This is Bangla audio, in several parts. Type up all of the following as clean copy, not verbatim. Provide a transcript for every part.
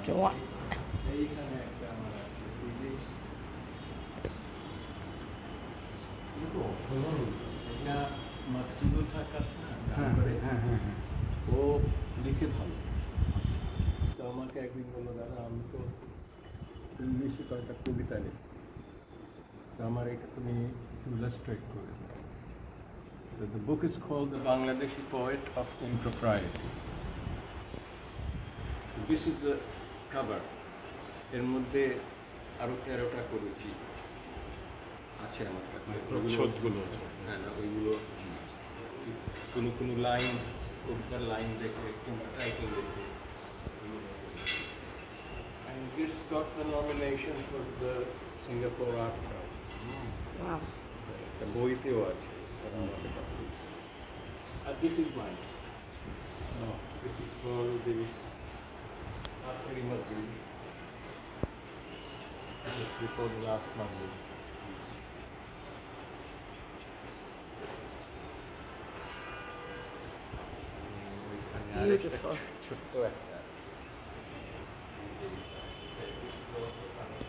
এইখানে একটা আমার আছে এটা মাকসুদুল হক আছে না গান করে ও লিখে ভালো তো আমাকে একদিন বললো দাদা আমি তো ইংলিশে কয়েকটা কবিতা লিখি তো আমার এটা তুমি ইলাস্ট্রেট করে দাও। So the book is called The Bangladeshi Poet of Impropriety. This is the cover. এর মধ্যে আরো 13টা করেছি আছে আমার কাছে প্রচ্ছদগুলো আছে। হ্যাঁ না ওইগুলো কোনো কোনো লাইন কবিতার লাইন দেখে কিংবা টাইটেল দেখে and this got the nomination for the Singapore Art Prize. Wow. একটা বইতেও আছে তারা আমাকে পাঠিয়েছে। আর this is mine. No, this is for the Akhiri Maghrib. Just before the last Maghrib. Beautiful. ছোট্ট একটা আছে। This is also funny.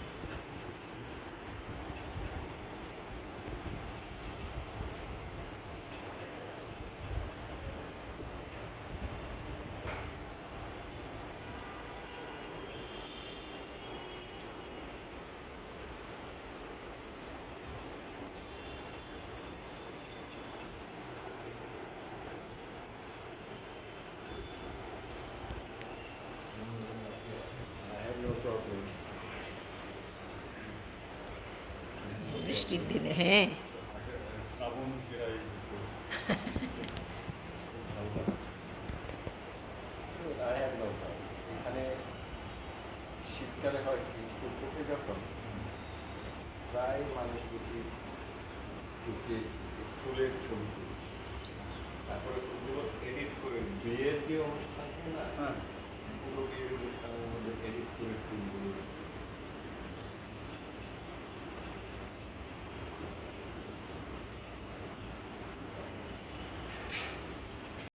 I have no problem. বৃষ্টির দিনে হ্যাঁ শ্রাবণ ফেরাই I have no problem. এখানে শীতকালে হয় কি ফুটফুটে যখন প্রায় মানুষ বুঝি ঢুকে ফুলের ছবি তুলছে তারপরে ওগুলো এডিট করে বিয়ের যে অনুষ্ঠান হয় না পুরো বিয়ের অনুষ্ঠানের মধ্যে এডিট করে ফুলগুলো